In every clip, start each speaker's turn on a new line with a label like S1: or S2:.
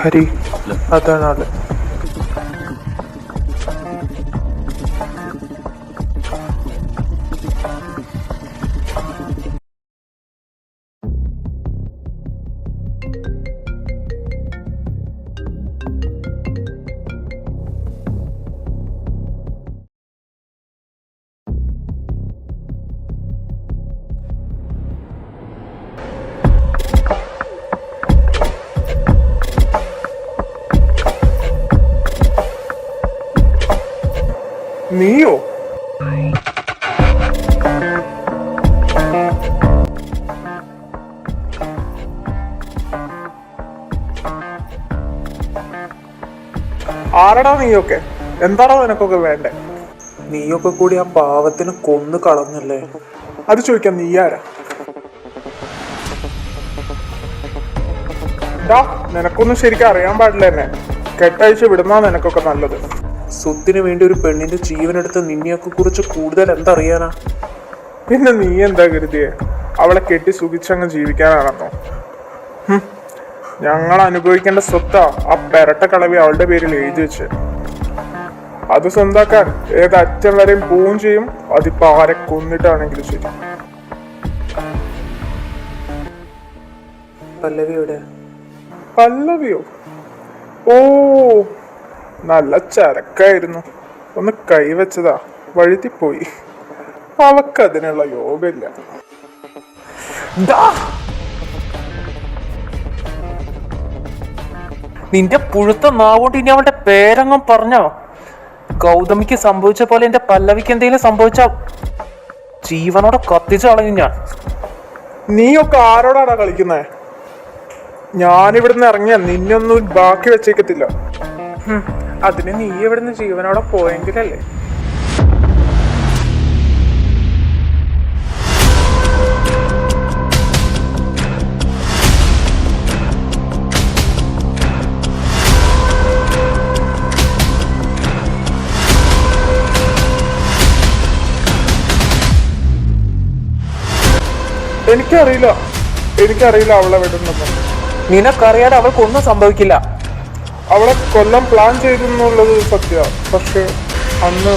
S1: ഹരി അതാണ് ആള്. നീയോ? ആരടാ നീയൊക്കെ? എന്താണോ നിനക്കൊക്കെ വേണ്ടേ? നീയൊക്കെ കൂടി ആ പാവത്തിന് കൊന്നു കളഞ്ഞല്ലേ? അത് ചോദിക്കാം നീ ആരാ? നിനക്കൊന്നും ശരിക്കും അറിയാൻ പാടില്ല എന്നെ. കെട്ടഴിച്ച് വിടുന്നാ നിനക്കൊക്കെ നല്ലത്. സ്വത്തിന് വേണ്ടി ഒരു പെണ്ണിന്റെ ജീവനെടുത്ത് നിന്നെയൊക്കെ കുറിച്ച് കൂടുതൽ എന്തറിയാനാ? പിന്നെ നീ എന്താ കരുതിയേ അവളെ കെട്ടി സുഖിച്ചങ്ങ് ജീവിക്കാനാണെന്നോ? ഞങ്ങൾ അനുഭവിക്കേണ്ട സ്വത്താ ആ പെരട്ട കളവി അവളുടെ പേരിൽ എഴുതി വെച്ച്. അത് സ്വന്താക്കാൻ ഏതറ്റം വരെയും പോവും ചെയ്യും. അതിപ്പോ ആരെ കൊന്നിട്ടാണെങ്കിലും ശരി. പല്ലവിയോടെ? പല്ലവിയോ? ഓ, നല്ല ചരക്കായിരുന്നു. ഒന്ന് കൈവച്ചതാ, വഴുതിപ്പോയി. അവക്കതിനുള്ള യോഗമില്ല.
S2: നിന്റെ പുഴുത്ത നാവോണ്ട് ഇനി അവളുടെ പേരങ്ങം പറഞ്ഞോ? ഗൗതമിക്ക് സംഭവിച്ച പോലെ എന്റെ പല്ലവിക്ക് എന്തെങ്കിലും സംഭവിച്ച ജീവനോടെ കത്തിച്ചു കളഞ്ഞു ഞാൻ.
S1: നീയൊക്കെ ആരോടാടാ കളിക്കുന്നേ? ഞാനിവിടുന്ന് ഇറങ്ങിയ നിന്നൊന്നും ബാക്കി വെച്ചേക്കത്തില്ല. അതിന് നീ ഇവിടുന്ന് ജീവനോടെ പോയെങ്കിലല്ലേ. എനിക്കറിയില്ല അവളെ വിടുന്നത്.
S2: നിനക്കറിയാതെ അവൾക്കൊന്നും സംഭവിക്കില്ല.
S1: അവളെ കൊല്ലം പ്ലാൻ ചെയ്തെന്നുള്ളത് സത്യ. പക്ഷെ അന്ന്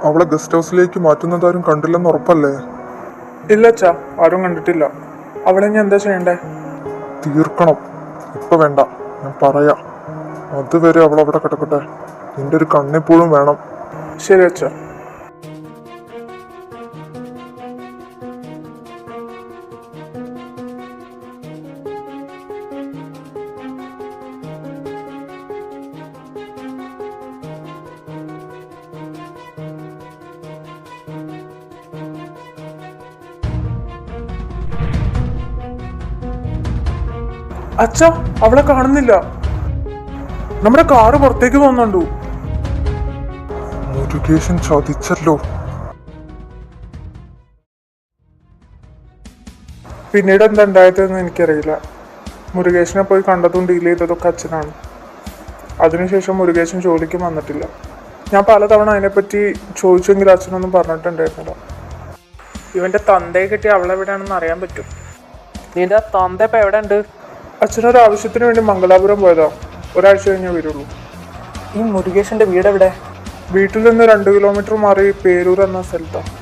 S3: അവളെ ഗസ്റ്റ് ഹൗസിലേക്ക് മാറ്റുന്നതാരും കണ്ടില്ലെന്ന് ഉറപ്പല്ലേ?
S1: ഇല്ല അച്ഛാ, ആരും കണ്ടിട്ടില്ല. അവളെ ഞാൻ എന്താ ചെയ്യണ്ടേ?
S3: തീർക്കണം. ഇപ്പൊ വേണ്ട, ഞാൻ പറയാം. അതുവരെ അവൾ അവിടെ കിടക്കട്ടെ. നിന്റെ ഒരു കണ്ണെപ്പോഴും വേണം.
S1: ശരി അച്ഛാ. അച്ഛാ, അവളെ കാണുന്നില്ല. നമ്മുടെ കാറ് പുറത്തേക്ക് പോകുന്നുണ്ടു.
S3: മുരുകേശൻ ചതിച്ചല്ലോ.
S1: പിന്നീട് എന്താ ഉണ്ടായതെന്ന് എനിക്കറിയില്ല. മുരുകേശനെ പോയി കണ്ടതും ഡീൽ ചെയ്തതൊക്കെ അച്ഛനാണ്. അതിനുശേഷം മുരുകേശൻ ജോലിക്ക് വന്നിട്ടില്ല. ഞാൻ പലതവണ അതിനെപ്പറ്റി ചോദിച്ചെങ്കിലും അച്ഛനൊന്നും പറഞ്ഞിട്ടുണ്ടായിരുന്നില്ല. ഇവന്റെ തന്തയെ കിട്ടി അവളെവിടെയാണെന്ന് അറിയാൻ പറ്റും.
S2: നിന്റെ തന്ത ഇപ്പൊ എവിടെ ഉണ്ട്?
S1: അച്ഛനൊരു ആവശ്യത്തിന് വേണ്ടി മംഗലാപുരം പോയതാ. ഒരാഴ്ച കഴിഞ്ഞേ വരുള്ളൂ.
S2: ഈ മുരുകേശന്റെ വീട് എവിടെ?
S1: വീട്ടിൽ നിന്ന് 2 കിലോമീറ്റർ മാറി പേരൂർ എന്ന സ്ഥലത്താണ്.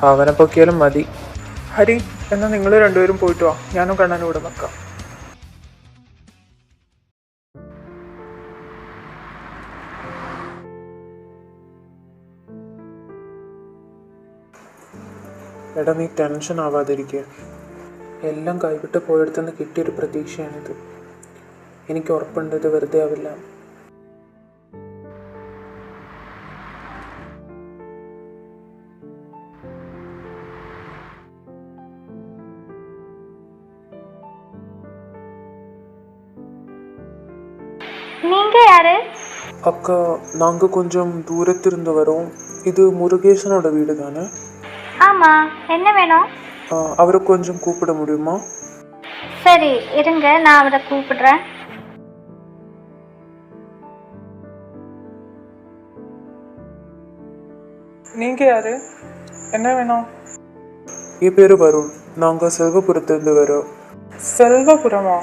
S2: അവനെ പൊക്കിയാലും മതി.
S1: ഹരി, എന്നാൽ നിങ്ങൾ രണ്ടുപേരും പോയിട്ട് വാ, ഞാനും കണ്ണനും ഇവിടെ നിൽക്കാം.
S2: എടാ, നീ ടെൻഷൻ ആവാതിരിക്കുക. എല്ലാം കൈവിട്ട് പോയെടുത്തുനിന്ന് കിട്ടിയൊരു പ്രതീക്ഷയാണിത്. എനിക്ക് ഉറപ്പുണ്ട് ഇത് വെറുതെ ആവില്ല.
S4: நீங்க யாரு?
S2: அக்கா, நாங்கள் கொஞ்சம் தூரத்திலிருந்து வரோம். இது முருகேசனோட வீடு தானே?
S4: ஆமா, என்ன வேணும்?
S2: அவரை கொஞ்சம் கூப்பிட முடியுமா?
S4: சரி இருங்க, நான் அவரை கூப்பிடுறேன்.
S1: நீங்க யாரு? என்ன வேணும்?
S2: என் பேர் வருண். நாங்கள் செல்வபுரத்துலேருந்து வரோம்.
S1: செல்வபுரமா?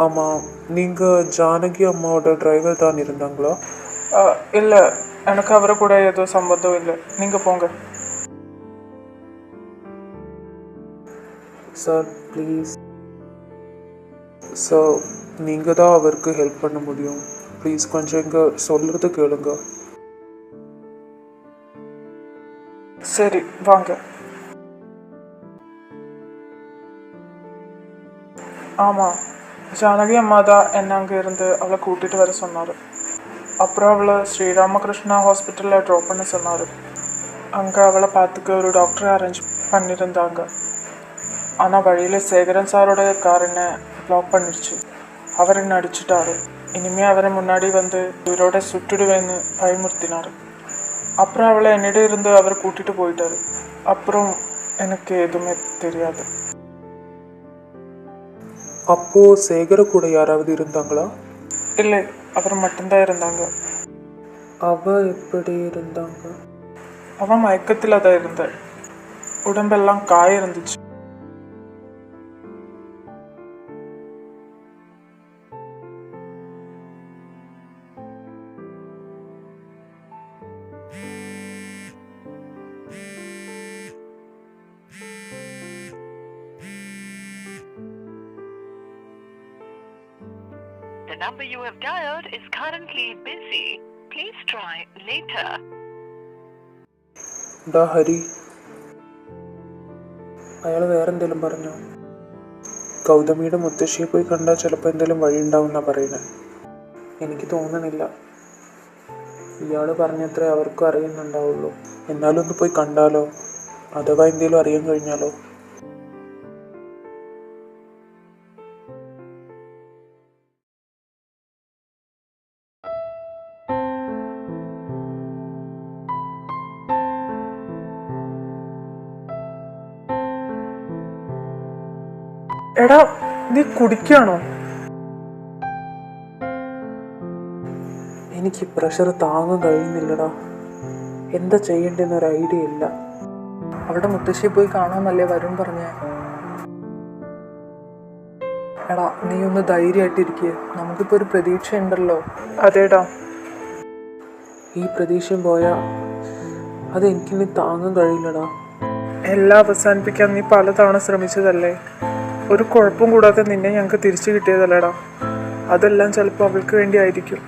S2: ஆமாம். நீங்கள் ஜானகி அம்மாவோட டிரைவர் தான் இருந்தாங்களா?
S1: இல்லை, எனக்கு அவரை கூட ஏதோ சம்பந்தம் இல்லை. நீங்கள் போங்க.
S2: சார் ப்ளீஸ் சார், நீங்கள் தான் அவருக்கு ஹெல்ப் பண்ண முடியும். ப்ளீஸ் கொஞ்சம் இங்கே சொல்கிறது கேளுங்க.
S1: சரி வாங்க. ஆமாம், ஜானகி அம்மா தான் என்ன அங்கே இருந்து அவளை கூட்டிகிட்டு வர சொன்னார். அப்புறம் அவளை ஸ்ரீராமகிருஷ்ணா ஹாஸ்பிட்டலில் ட்ராப் பண்ண சொன்னார். அங்கே அவளை பார்த்துக்க ஒரு டாக்டரை அரேஞ்ச் பண்ணியிருந்தாங்க. ஆனால் வழியில் சேகரன் சாரோட கார் என்ன பிளாக் பண்ணிடுச்சு. அவர் என்ன அடிச்சுட்டாரு. இனிமேல் அவரை முன்னாடி வந்து இவரோட சுட்டுடுவேன்னு பயமுறுத்தினார். அப்புறம் அவளை என்னிடம் இருந்து அவர் கூட்டிகிட்டு போயிட்டாரு. அப்புறம் எனக்கு எதுவுமே தெரியாது.
S2: அப்போது சேகர கூட யாராவது இருந்தாங்களா?
S1: இல்லை, அவர் மட்டும்தான் இருந்தாங்க.
S2: அவ எப்படி இருந்தாங்க?
S1: அவன் மயக்கத்தில் தான் இருந்தாள். உடம்பெல்லாம் காய இருந்துச்சு.
S5: The number you have dialed is currently busy. Please try later.
S2: ഡാ ഹരി, അയാൾ വേറെന്തെങ്കിലും പറഞ്ഞോ? ഗൗതമിയുടെ മുത്തശ്ശിയെ പോയി കണ്ടാൽ ചിലപ്പോൾ എന്തെങ്കിലും വഴി ഉണ്ടാവുമെന്നാണ് പറയുന്നത്. എനിക്ക് തോന്നണില്ല. ഇയാൾ പറഞ്ഞത്രേ അവർക്കും അറിയുന്നുണ്ടാവുള്ളൂ. എന്നാലും ഒന്ന് പോയി കണ്ടാലോ? അഥവാ എന്തെങ്കിലും അറിയാൻ കഴിഞ്ഞാലോ?
S1: എടാ, നീ കുടിക്കുകയാണോ?
S2: എനിക്ക് പ്രഷർ താങ്ങാൻ കഴിയുന്നില്ലടാ. എന്താ ചെയ്യേണ്ടെന്നൊരു ഐഡിയ ഇല്ല.
S6: അവിടെ മുത്തശ്ശിയെ പോയി കാണാമെന്നല്ലേ വരുൺ പറഞ്ഞേ? എടാ, നീ ഒന്ന് ധൈര്യമായിട്ടിരിക്കുക. നമുക്കിപ്പോൾ ഒരു പ്രതീക്ഷ ഉണ്ടല്ലോ.
S1: അതേടാ.
S2: ഈ പ്രതീക്ഷയും പോയാൽ അതെനിക്കിനി താങ്ങാൻ കഴിയില്ലടാ.
S1: എല്ലാം അവസാനിപ്പിക്കാൻ നീ പലതവണ ശ്രമിച്ചതല്ലേ? ഒരു കുഴപ്പം കൂടാതെ നിന്നെ ഞങ്ങൾക്ക് തിരിച്ചു കിട്ടിയതല്ലേടാ. അതെല്ലാം ചിലപ്പോൾ അവൾക്ക് വേണ്ടി ആയിരിക്കും.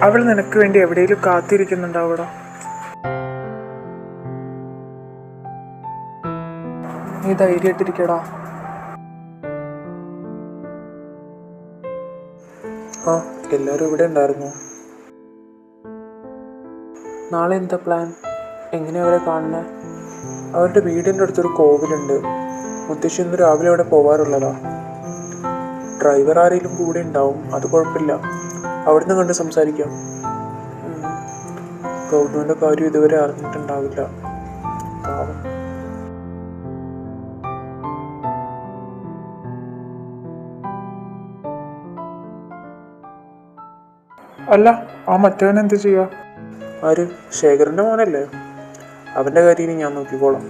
S1: അവൾ നിനക്ക് വേണ്ടി എവിടെയെങ്കിലും കാത്തിരിക്കുന്നുണ്ടാവടാ.
S6: നീ ധൈര്യമായിട്ടിരിക്കടാ.
S2: ആ, എല്ലാവരും ഇവിടെ ഉണ്ടായിരുന്നു. നാളെ എന്താ പ്ലാൻ? എങ്ങനെയാ അവരെ കാണുന്നത്? അവരുടെ വീടിൻ്റെ അടുത്തൊരു കോവിലുണ്ട്. മുത്തശ്ശി ഇന്ന് രാവിലെ അവിടെ പോവാറുള്ളതാ. ഡ്രൈവർ ആരെങ്കിലും കൂടെ ഉണ്ടാവും, അത് കുഴപ്പമില്ല. അവിടുന്ന് കണ്ട് സംസാരിക്കാം. ഗൗതമിൻ്റെ കാര്യം ഇതുവരെ അറിഞ്ഞിട്ടുണ്ടാവില്ല. പാവം.
S1: അല്ല, ആ മറ്റവൻ എന്ത് ചെയ്യാ?
S2: ആര്? ശേഖരൻ്റെ മോനല്ലേ? അവൻ്റെ കാര്യം ഇനി ഞാൻ നോക്കിക്കോളാം.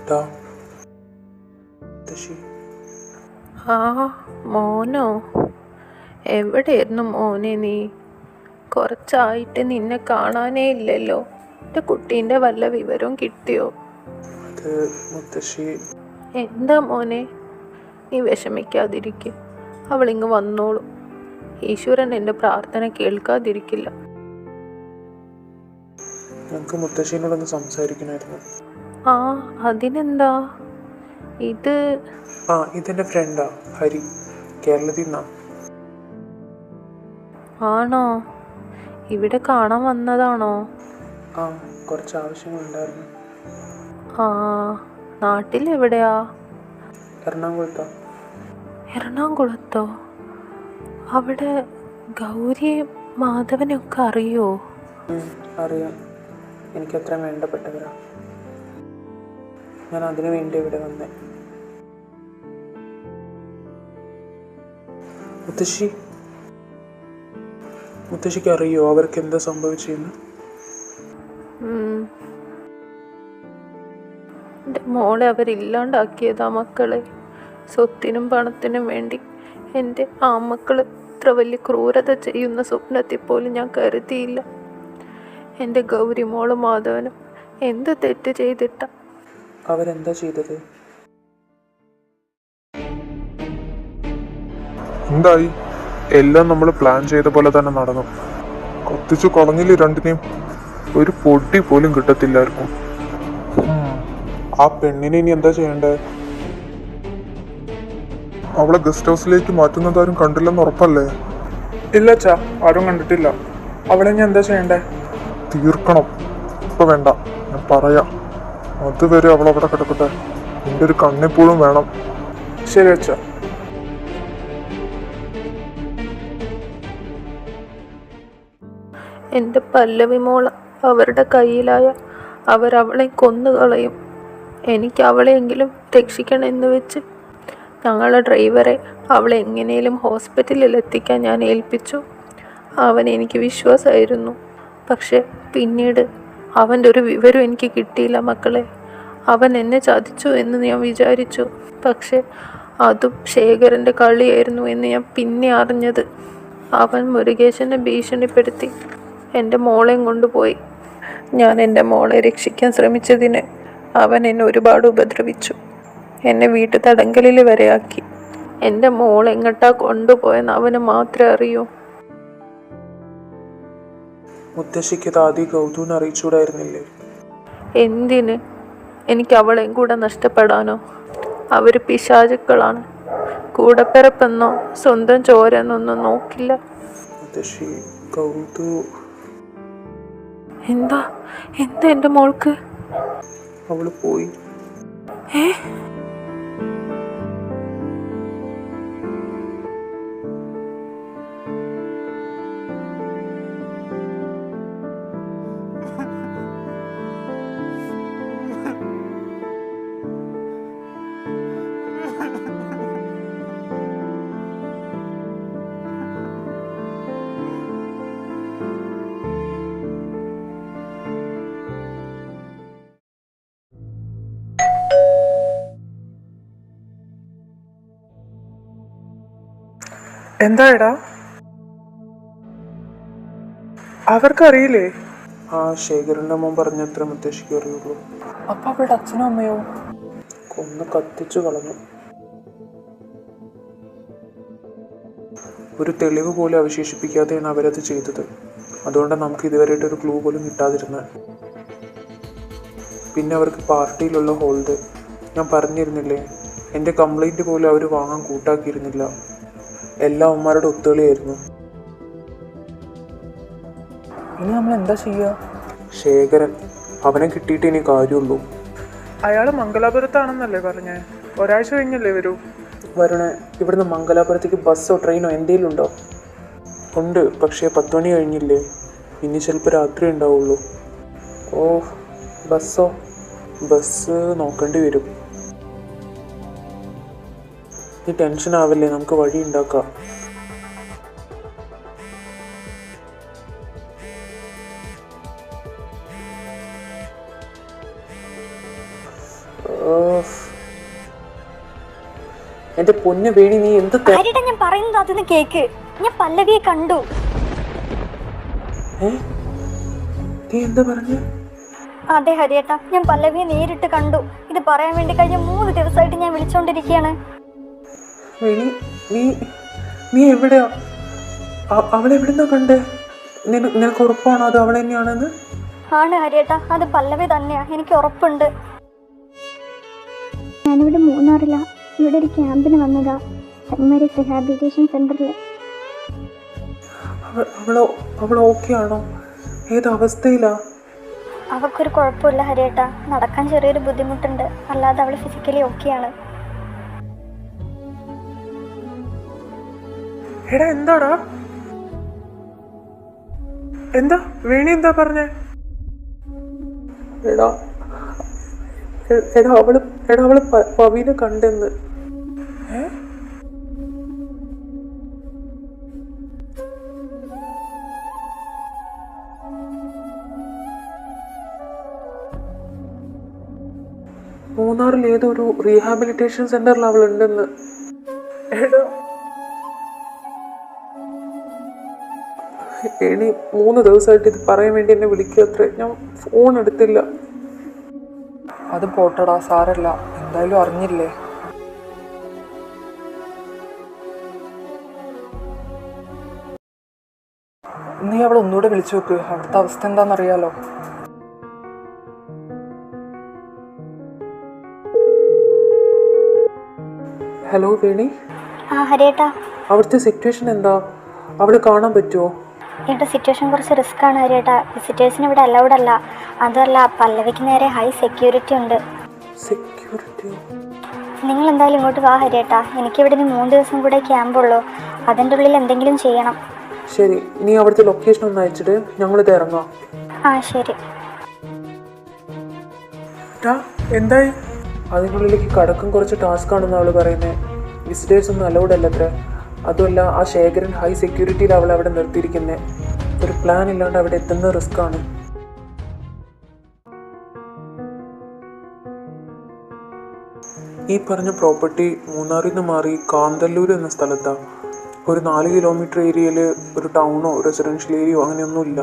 S2: ഡാ മുത്തശ്ശി.
S7: ആ മോനോ, എവിടെയായിരുന്നു മോനെ നീ? കുറച്ചായിട്ട് നിന്നെ കാണാനേ ഇല്ലല്ലോ. എൻ്റെ കുട്ടീൻ്റെ വല്ല വിവരവും കിട്ടിയോ?
S2: അത് മുത്തശ്ശി.
S7: എന്താ മോനെ, നീ വിഷമിക്കാതിരിക്കുക. അവളിങ്ങ് വന്നോളും. ഈശ്വരൻ എൻ്റെ പ്രാർത്ഥന കേൾക്കാതിരിക്കില്ല.
S2: ഞങ്ങൾക്ക് മുത്തശ്ശീനോടൊന്ന് സംസാരിക്കണമായിരുന്നു.
S7: ആ അതിനെന്താ?
S2: ഇതെൻ്റെ ഫ്രണ്ടാ ഹരി, കേരളത്തിൽ നിന്നാ.
S7: ആണോ? ഇവിടെ കാണാൻ വന്നതാണോ?
S2: കുറച്ച് ആവശ്യങ്ങളുണ്ടായിരുന്നു.
S7: ആ, നാട്ടിലെവിടെയാ?
S2: എറണാകുളത്താ.
S7: എറണാകുളത്തോ? അവിടെ ഗൗരിയും മാധവനൊക്കെ അറിയോ?
S2: അറിയാം, എനിക്കത്ര വേണ്ടപ്പെട്ടവരാ. ഞാൻ അതിനു വേണ്ടി ഇവിടെ വന്നേ. മുത്തശ്ശിക്ക് അറിയോ അവർക്ക് എന്താ സംഭവിച്ചെന്ന്?
S7: എൻ്റെ മോളെ അവരില്ലാണ്ടാക്കിയതാ മക്കളെ. സ്വത്തിനും പണത്തിനും വേണ്ടി എൻ്റെ ആമക്കൾ ഇത്ര വലിയ ക്രൂരത ചെയ്യുന്ന സ്വപ്നത്തിൽ പോലും ഞാൻ കരുതിയില്ല. എൻ്റെ ഗൗരി മോളും മാധവനും എന്ത് തെറ്റ് ചെയ്തിട്ട?
S2: അവരെന്താ ചെയ്തത്?
S3: എന്തായി? എല്ലാം നമ്മൾ പ്ലാൻ ചെയ്ത പോലെ തന്നെ നടന്നു. കത്തിച്ചു കളഞ്ഞില്ല രണ്ടിനെയും. ഒരു പൊടി പോലും കിട്ടത്തില്ലായിരുന്നു.
S1: ആ പെണ്ണിനെ ഇനി എന്താ ചെയ്യണ്ടേ?
S3: അവളെ ഗസ്റ്റ് ഹൗസിലേക്ക് മാറ്റുന്നതാരും കണ്ടില്ലെന്ന് ഉറപ്പല്ലേ?
S1: ഇല്ല അച്ഛാ, ആരും കണ്ടിട്ടില്ല. അവളെ ഇനി എന്താ ചെയ്യണ്ടേ?
S3: തീർക്കണം. ഇപ്പൊ വേണ്ട, ഞാൻ പറയാം. അതുവരെ അവളവിടെ കിടക്കട്ടെ. നിന്റെ ഒരു കണ്ണെപ്പോഴും വേണം.
S1: ശരി അച്ഛാ.
S7: എൻ്റെ പല്ലവി മോള അവരുടെ കയ്യിലായ അവരവളെ കൊന്നുകളയും. എനിക്ക് അവളെയെങ്കിലും രക്ഷിക്കണമെന്ന് വെച്ച് ഞങ്ങളുടെ ഡ്രൈവറെ അവളെ എങ്ങനെയും ഹോസ്പിറ്റലിൽ എത്തിക്കാൻ ഞാൻ ഏൽപ്പിച്ചു. അവൻ എനിക്ക് വിശ്വാസമായിരുന്നു. പക്ഷെ പിന്നീട് അവൻ്റെ ഒരു വിവരം എനിക്ക് കിട്ടിയില്ല മക്കളെ. അവൻ എന്നെ ചതിച്ചു എന്ന് ഞാൻ വിചാരിച്ചു. പക്ഷെ അതും ശേഖരൻ്റെ കളിയായിരുന്നു എന്ന് ഞാൻ പിന്നെ അറിഞ്ഞത്. അവൻ മുരുകേശനെ ഭീഷണിപ്പെടുത്തി എൻ്റെ മോളെയും കൊണ്ടുപോയി. ഞാൻ എൻ്റെ മോളെ രക്ഷിക്കാൻ ശ്രമിച്ചതിന് അവൻ എന്നെ ഒരുപാട് ഉപദ്രവിച്ചു. എന്നെ വീട്ടു തടങ്കലിൽ വരെയാക്കി. എൻ്റെ മോൾ എങ്ങോട്ടാ കൊണ്ടുപോയെന്ന് അവന് മാത്രമേ അറിയൂ.
S2: മുത്തശ്ശിക്ക് ഇത് ആദ്യം ഗൗതൂന്ന് അറിയിച്ചൂടായിരുന്നില്ലേ?
S7: എന്തിന്? എനിക്ക് അവളെയും കൂടെ നഷ്ടപ്പെടാനോ? അവർ പിശാചുക്കളാണ്. കൂടപ്പിറപ്പെന്നോ സ്വന്തം ചോരെന്നൊന്നും നോക്കില്ല.
S2: മുത്തശ്ശി, ഗൗതു.
S7: എന്താ എന്താ എൻ്റെ മോൾക്ക്?
S2: അവള് പോയി.
S7: ഏ?
S1: എന്താ എടാ? അവർക്കറിയില്ലേ?
S2: ശേഖരൻ്റെ മോൻ പറഞ്ഞത്ര മുത്തശ്ശിക്ക് അറിയുള്ളൂ.
S6: അപ്പൊ അവളുടെ അച്ഛനും അമ്മയോ?
S2: കൊന്ന് കത്തിച്ചു കളഞ്ഞു. ഒരു തെളിവ് പോലും അവശേഷിപ്പിക്കാതെയാണ് അവരത് ചെയ്തത്. അതുകൊണ്ടാണ് നമുക്ക് ഇതുവരെയായിട്ട് ഒരു ക്ലൂ പോലും കിട്ടാതിരുന്നത്. പിന്നെ അവർക്ക് പാർട്ടിയിലുള്ള ഹോൾഡ് ഞാൻ പറഞ്ഞിരുന്നില്ലേ, എൻ്റെ കംപ്ലൈൻറ്റ് പോലും അവർ വാങ്ങാൻ കൂട്ടാക്കിയിരുന്നില്ല. എല്ലാ അമ്മമാരുടെ ഒത്തുകളിയായിരുന്നു.
S6: ഇനി നമ്മൾ എന്താ ചെയ്യുക?
S2: ശേഖരൻ, അവനെ കിട്ടിയിട്ട് ഇനി കാര്യമുള്ളൂ.
S1: അയാൾ മംഗലാപുരത്താണെന്നല്ലേ പറഞ്ഞേ? ഒരാഴ്ച കഴിഞ്ഞല്ലേ വരൂ?
S2: വരണേ, ഇവിടുന്ന് മംഗലാപുരത്തേക്ക് ബസ്സോ ട്രെയിനോ എന്തെങ്കിലും ഉണ്ടോ? ഉണ്ട്, പക്ഷേ 10 മണി കഴിഞ്ഞില്ലേ. ഇനി ചിലപ്പോൾ രാത്രി ഉണ്ടാവുള്ളൂ. ബസ്സോ? ബസ് നോക്കേണ്ടി വരും. നീ ടെൻഷൻ ആവില്ലേ, നമുക്ക് വഴി ഉണ്ടാക്കാം. എന്റെ പൊന്നു വേണി, നീ എന്ത്
S4: ഹരിയേട്ടാ ഞാൻ പറയുന്നത് അതൊന്ന് കേക്ക്. ഞാൻ പല്ലവിയെ കണ്ടു.
S2: നീ എന്താ പറഞ്ഞ?
S4: അതെ ഹരിയേട്ടാ, ഞാൻ പല്ലവിയെ നേരിട്ട് കണ്ടു. ഇത് പറയാൻ വേണ്ടി കഴിഞ്ഞ 3 ദിവസമായിട്ട് ഞാൻ വിളിച്ചോണ്ടിരിക്കുകയാണ്.
S2: വേണി, നീ എവിടെയാ? അവളെവിടുന്നാ കണ്ടേ? നിനക്ക് ഉറപ്പാണോ അത് അവൾ തന്നെയാണെന്ന്?
S4: ആണ് ഹരിയേട്ടാ, അത് പല്ലവി തന്നെയാ, എനിക്ക് ഉറപ്പുണ്ട്. ഞാനിവിടെ മൂന്നാറില്ല, ഇവിടെ ഒരു ക്യാമ്പിന് വന്നതാ, സെന്റ് മേരീസ് റിഹാബിലിറ്റേഷൻ സെന്ററിൽ.
S2: അവൾ ഓക്കെ ആണോ? ഏത് അവസ്ഥയിലാ?
S4: അവൾക്കൊരു കുഴപ്പമില്ല ഹരിയേട്ടാ, നടക്കാൻ ചെറിയൊരു ബുദ്ധിമുട്ടുണ്ട്, അല്ലാതെ അവൾ ഫിസിക്കലി ഓക്കെയാണ്.
S2: എടാ എന്താടാ? എന്താ വേണി എന്താ പറഞ്ഞേ? എടാ അവള് പവിനെ കണ്ടെന്ന്. മൂന്നാറിൽ ഏതൊരു റീഹാബിലിറ്റേഷൻ സെന്ററിൽ അവൾ ഉണ്ടെന്ന്. എടി 3 ദിവസമായിട്ട് ഇത് പറയാൻ വേണ്ടി എന്നെ വിളിക്കത്രേ, ഞാൻ ഫോൺ എടുത്തില്ല.
S6: അത് പോട്ടടാ, സാരല്ല, എന്തായാലും അറിഞ്ഞില്ലേ. നീ അവളെ ഒന്നുകൂടെ വിളിച്ചു നോക്ക്, അവിടുത്തെ അവസ്ഥ എന്താണെന്നറിയാലോ.
S2: ഹലോ വേണി,
S4: ഹരിയേട്ടാ,
S2: അവിടുത്തെ സിറ്റുവേഷൻ എന്താ? അവളെ കാണാൻ പറ്റുമോ?
S4: ഇവിടെ സിറ്റുവേഷൻ കുറച്ച് റിസ്ക് ആണ് ഹരിയേട്ടാ. വിസിറ്റേഴ്സിന് ഇവിടെ അലൗഡ് അല്ല. അതല്ല, പല്ലവിക്ക് നേരെ ഹൈ സെക്യൂരിറ്റി ഉണ്ട്.
S2: സെക്യൂരിറ്റിയോ?
S4: നിങ്ങൾ എന്തായാലും ഇങ്ങോട്ട് വാ ഹരിയേട്ടാ, എനിക്കിവിടെ നിന്ന് 3 ദിവസം കൂടെ ക്യാമ്പുള്ളൂ. അതിൻ്റെ ഉള്ളിൽ എന്തെങ്കിലും ചെയ്യണം.
S2: ശരി, നീ അവിടുത്തെ ലൊക്കേഷൻ ഒന്ന് അയച്ചിട്ട് ഞങ്ങളിത് ഇറങ്ങാം.
S4: ശരി.
S2: എന്തായി? അതിനുള്ളിലേക്ക് കടക്കും കുറച്ച് ടാസ്ക് ആണെന്ന് അവള് പറയുന്നത്. വിസിറ്റേഴ്സ് ഒന്നും അലൗഡ് അല്ലത്രേ. അതുമല്ല, ആ ശേഖരൻ ഹൈ സെക്യൂരിറ്റിയിൽ അവൾ അവിടെ നിർത്തിയിരിക്കുന്നത്. ഒരു പ്ലാൻ ഇല്ലാണ്ട് അവിടെ എത്തുന്ന റിസ്ക് ആണ്. ഈ പറഞ്ഞ പ്രോപ്പർട്ടി മൂന്നാറിൽ നിന്ന് മാറി കാന്തല്ലൂർ എന്ന സ്ഥലത്താണ്. ഒരു 4 കിലോമീറ്റർ ഏരിയയിൽ ഒരു ടൗണോ റെസിഡൻഷ്യൽ ഏരിയയോ അങ്ങനെയൊന്നുമില്ല.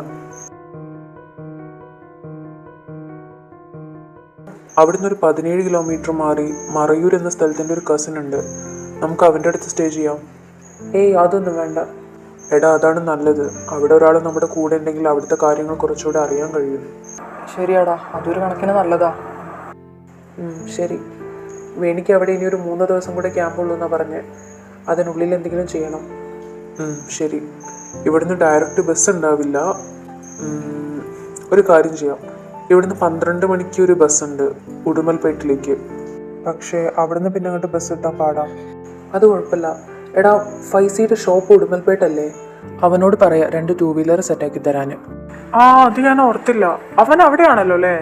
S2: അവിടുന്ന് ഒരു 17 കിലോമീറ്റർ മാറി മറയൂർ എന്ന സ്ഥലത്തിൻ്റെ ഒരു കസിൻ ഉണ്ട്. നമുക്ക് അവൻ്റെ അടുത്ത് സ്റ്റേ ചെയ്യാം. ഏയ് അതൊന്നും വേണ്ട. എടാ, അതാണ് നല്ലത്. അവിടെ ഒരാൾ നമ്മുടെ കൂടെ ഉണ്ടെങ്കിൽ അവിടുത്തെ കാര്യങ്ങൾ കുറച്ചുകൂടെ അറിയാൻ കഴിയും.
S6: ശരിയാടാ, അതൊരു കണക്കിന് നല്ലതാ.
S2: ശരി. വേണിക്ക് അവിടെ ഇനി ഒരു 3 ദിവസം കൂടെ ക്യാമ്പുള്ളൂ എന്നാണ് പറഞ്ഞത്. അതിനുള്ളിൽ എന്തെങ്കിലും ചെയ്യണം. ശരി. ഇവിടുന്ന് ഡയറക്റ്റ് ബസ് ഉണ്ടാവില്ല. ഒരു കാര്യം ചെയ്യാം, ഇവിടുന്ന് 12 മണിക്ക് ഒരു ബസ്സുണ്ട് ഉടുമൽപേട്ടിലേക്ക്. പക്ഷേ അവിടുന്ന് പിന്നെ അങ്ങോട്ട് ബസ് കിട്ടാൻ പാടാം. അത് കുഴപ്പമില്ല. എടാ, ഫൈസിയുടെ ഷോപ്പ് ഉടുമൽപേട്ടല്ലേ? അവനോട് പറയാം 2 2 വീലർ സെറ്റാക്കി തരാൻ.
S1: അത് ഞാൻ ഓർത്തില്ല. അവൻ അവിടെയാണല്ലോ അല്ലേ?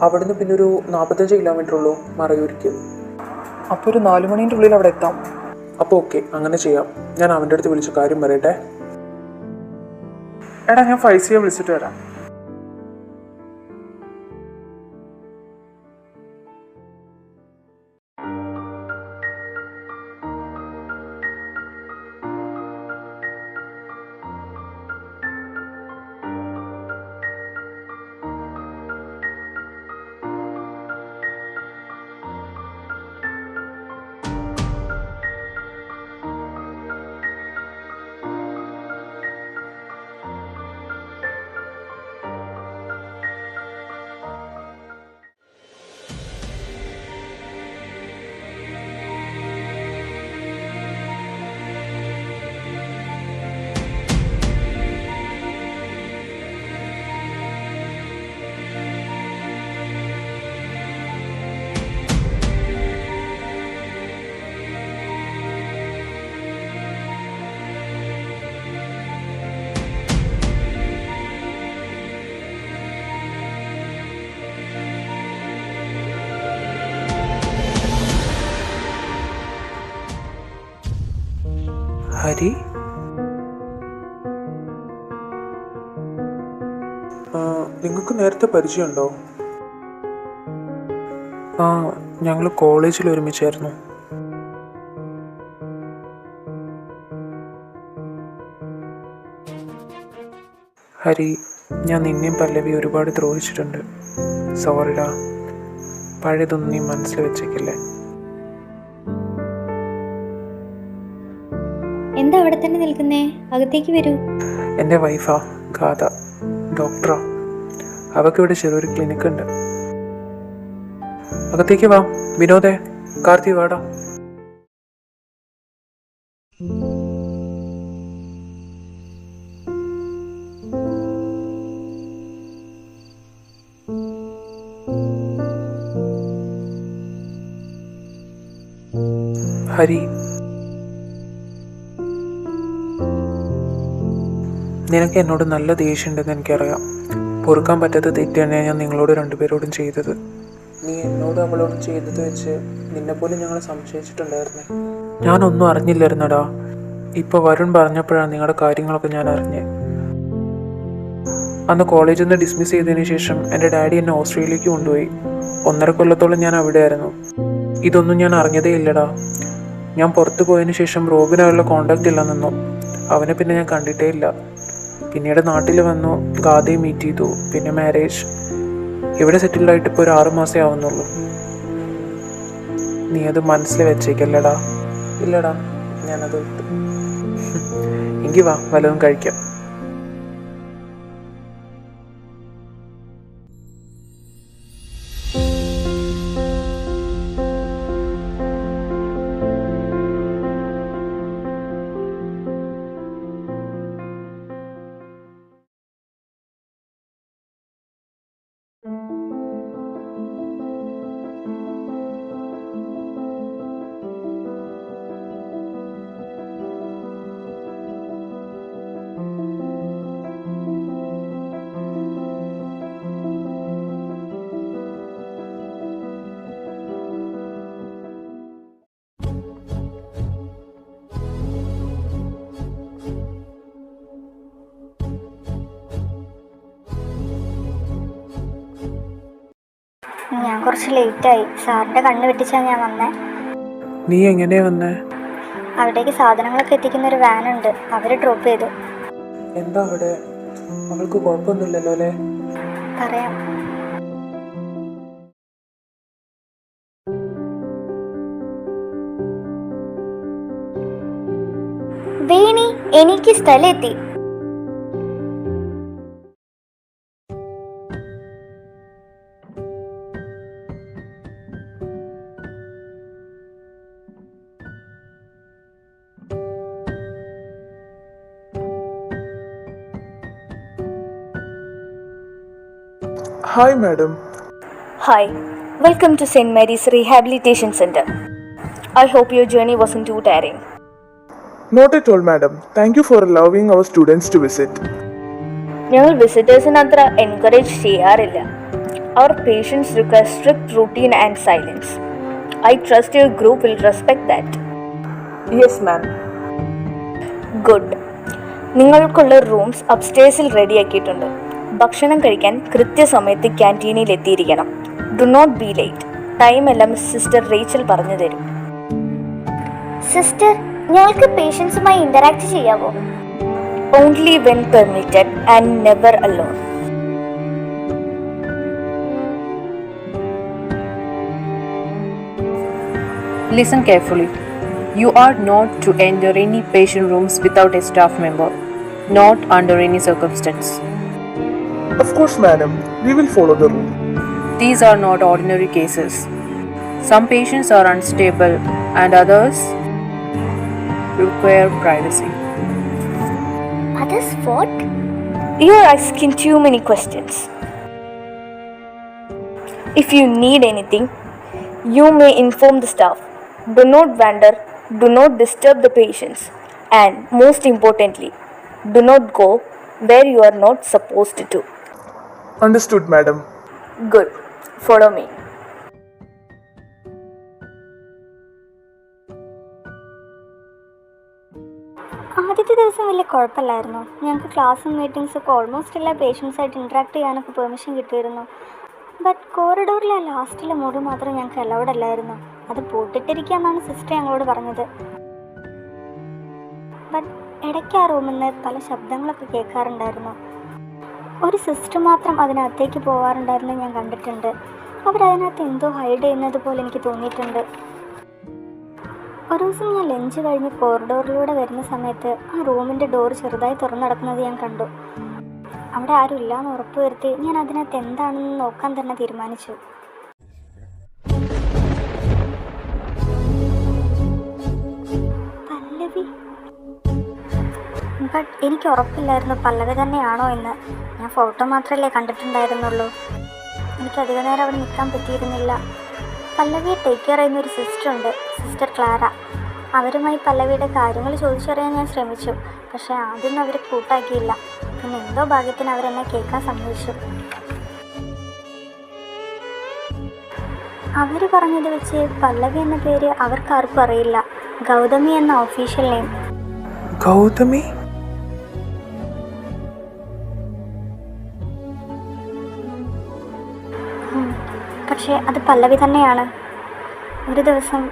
S2: അവിടുന്ന് പിന്നെ ഒരു 45 കിലോമീറ്റർ ഉള്ളൂ മറയൂർക്ക്.
S6: അപ്പോൾ ഒരു 4 മണീൻ്റെ ഉള്ളിൽ അവിടെ എത്താം.
S2: അപ്പോൾ ഓക്കെ, അങ്ങനെ ചെയ്യാം. ഞാൻ അവൻ്റെ അടുത്ത് വിളിച്ച കാര്യം പറയട്ടെ.
S1: എടാ, ഞാൻ ഫൈസിയെ വിളിച്ചിട്ട് വരാം.
S2: ഹരി, നിങ്ങൾക്ക് നേരത്തെ പരിചയമുണ്ടോ? ആ, ഞങ്ങൾ കോളേജിൽ ഒരുമിച്ചായിരുന്നു. ഹരി, ഞാൻ നിന്നെയും പല്ലവി ഒരുപാട് ദ്രോഹിച്ചിട്ടുണ്ട്. സോറിടാ. പഴയതൊന്നും നീ മനസ്സിൽ വെച്ചേക്കില്ലേ.
S4: എന്താ അവിടെ തന്നെ നിൽക്കുന്നേ? അകത്തേക്ക് വരൂ.
S2: എൻ്റെ വൈഫാ ഗാഥ, ഡോക്ടറാ. അവൾക്കിവിടെ ചെറിയൊരു ക്ലിനിക്ക് ഉണ്ട്. അകത്തേക്ക് വാ. വിനോദേ, കാർത്തി വാടാ. ഹരി, നിനക്ക് എന്നോട് നല്ല ദേഷ്യമുണ്ടെന്ന് എനിക്കറിയാം. പൊറുക്കാൻ പറ്റാത്ത തെറ്റ് തന്നെയാണ് ഞാൻ നിങ്ങളോട് രണ്ടുപേരോടും ചെയ്തത്. നീ എന്നോട് അവളോടും ചെയ്തത് വെച്ച് നിന്നെപ്പോലും ഞങ്ങൾ സംശയിച്ചിട്ടുണ്ടായിരുന്നേ. ഞാനൊന്നും അറിഞ്ഞില്ലായിരുന്നടാ. ഇപ്പോൾ വരുൺ പറഞ്ഞപ്പോഴാണ് നിങ്ങളുടെ കാര്യങ്ങളൊക്കെ ഞാൻ അറിഞ്ഞേ. അന്ന് കോളേജിൽ നിന്ന് ഡിസ്മിസ് ചെയ്തതിന് ശേഷം എൻ്റെ ഡാഡി എന്നെ ഓസ്ട്രേലിയക്ക് കൊണ്ടുപോയി. 1.5 കൊല്ലത്തോളം ഞാൻ അവിടെ ആയിരുന്നു. ഇതൊന്നും ഞാൻ അറിഞ്ഞതേ ഇല്ലടാ. ഞാൻ പുറത്തു പോയതിന് ശേഷം റോബിനായുള്ള കോണ്ടാക്റ്റ് ഇല്ലെന്നു. അവനെ പിന്നെ ഞാൻ കണ്ടിട്ടേ ഇല്ല. പിന്നീട് നാട്ടിൽ വന്നു, ഗാഥയെ മീറ്റ് ചെയ്തു, പിന്നെ മാരേജ്. ഇവിടെ സെറ്റിൽഡായിട്ട് ഇപ്പോൾ ഒരു 6 മാസമേ ആവുന്നുള്ളൂ. നീ അത് മനസ്സിൽ വെച്ചേക്കല്ലടാ. ഇല്ലടാ, ഞാനത് വിട്ടു. എങ്കിൽ വാ, വല്ലതും കഴിക്കാം.
S4: ഞാൻ കുറച്ച് ലേറ്റായി. സാറിൻ്റെ കണ്ണ് വെട്ടിച്ചാണ് ഞാൻ വന്നേ.
S2: നീ എങ്ങനെയാ വന്നേ?
S4: അവിടേക്ക് സാധനങ്ങളൊക്കെ എത്തിക്കുന്ന ഒരു വാനുണ്ട്, അവർ ഡ്രോപ്പ് ചെയ്തു.
S2: എന്താ അവിടെ? അവൾക്ക് കുഴപ്പമൊന്നുമില്ലല്ലോ അല്ലേ?
S4: പറയാം. വേണി, എനിക്ക് സ്ഥലം എത്തി.
S3: Hi, madam.
S8: Hi, welcome to St. Mary's Rehabilitation Center. I hope your journey wasn't too tiring.
S3: Not at all, madam. Thank you for allowing our students to visit.
S8: ഞങ്ങൾ വിസിറ്റേഴ്സിന് അത്ര എൻകറേജ് ചെയ്യാറില്ല. Our patients require strict routine and silence. I trust your group will respect that.
S2: Yes ma'am.
S8: Good. നിങ്ങൾക്കുള്ള rooms അപ്സ്റ്റേഴ്സിൽ റെഡിയാക്കിയിട്ടുണ്ട്. ഭക്ഷണം കഴിക്കാൻ കൃത്യസമയത്ത് ക്യാൻറ്റീനിൽ എത്തിയിരിക്കണം. Do not be late. Time എല്ലാം സിസ്റ്റർ റേച്ചൽ പറഞ്ഞു തരും.
S4: സിസ്റ്റർ, ഞങ്ങൾക്ക് പേഷ്യൻസുമായി ഇന്ററാക്ട് ചെയ്യാവോ?
S8: Only when permitted and never alone.
S9: Listen carefully. You are not to enter any patient rooms without a staff member, not under any circumstance.
S3: Of course, madam. We will follow the rule.
S9: These are not ordinary cases. Some patients are unstable and others require privacy.
S4: Others what?
S8: You are asking too many questions. If you need anything, you may inform the staff. Do not wander, do not disturb the patients, and most importantly, do not go where you are not supposed to.
S3: Understood, madam.
S8: Good. Follow me.
S4: ആദ്യത്തെ ദിവസം വലിയ കുഴപ്പമില്ലായിരുന്നു. ഞങ്ങൾക്ക് ക്ലാസ്സും മീറ്റിംഗ്സൊക്കെ almost എല്ലാ പേഷ്യൻസായിട്ട് interact ചെയ്യാനൊക്കെ permission കിട്ടിയിരുന്നു. But കോറിഡോറിലെ ലാസ്റ്റിലെ മുറി മാത്രം ഞങ്ങൾക്ക് അലൗഡ് അല്ലായിരുന്നു. അത് പൂട്ടിട്ടിരിക്കാന്നാണ് സിസ്റ്റർ ഞങ്ങളോട് പറഞ്ഞത്. ബട്ട് ഇടയ്ക്ക് ആ റൂമിൽ നിന്ന് പല ശബ്ദങ്ങളൊക്കെ കേൾക്കാറുണ്ടായിരുന്നു. ഒരു സിസ്റ്റർ മാത്രം അതിനകത്തേക്ക് പോവാറുണ്ടായിരുന്നു ഞാൻ കണ്ടിട്ടുണ്ട്. അവരതിനകത്ത് എന്തോ ഹൈഡ് ചെയ്യുന്നത് പോലെ എനിക്ക് തോന്നിയിട്ടുണ്ട്. ഒരു ദിവസം ഞാൻ ലഞ്ച് കഴിഞ്ഞ് കോറിഡോറിലൂടെ വരുന്ന സമയത്ത് ആ റൂമിൻ്റെ ഡോർ ചെറുതായി തുറന്നടക്കുന്നത് ഞാൻ കണ്ടു. അവിടെ ആരും ഇല്ലാന്ന് ഉറപ്പ് വരുത്തി ഞാൻ അതിനകത്ത് എന്താണെന്ന് നോക്കാൻ തന്നെ തീരുമാനിച്ചു. പല്ലവി. ബട്ട് എനിക്ക് ഉറപ്പില്ലായിരുന്നു പല്ലവി തന്നെയാണോ എന്ന്. ഞാൻ ഫോട്ടോ മാത്രമല്ലേ കണ്ടിട്ടുണ്ടായിരുന്നുള്ളൂ. എനിക്ക് അധിക നേരം അവിടെ നിൽക്കാൻ പറ്റിയിരുന്നില്ല. പല്ലവിയെ ടേക്ക് കെയർ ചെയ്യുന്ന ഒരു സിസ്റ്ററുണ്ട്, സിസ്റ്റർ ക്ലാര. അവരുമായി പല്ലവിയുടെ കാര്യങ്ങൾ ചോദിച്ചറിയാൻ ഞാൻ ശ്രമിച്ചു. പക്ഷേ ആദ്യമൊന്നും അവർ കൂട്ടാക്കിയില്ല. പിന്നെ എന്തോ ഭാഗ്യത്തിന് അവരെന്നെ കേൾക്കാൻ സമ്മതിച്ചു. അവർ പറഞ്ഞത് വെച്ച് പല്ലവി എന്ന പേര് അവർക്കാർക്കും അറിയില്ല. ഗൗതമി എന്ന ഒഫീഷ്യൽ നെയിം.
S2: ഗൗതമി?
S4: പക്ഷേ അത് പല്ലവി തന്നെയാണ്. ഒരു ദിവസം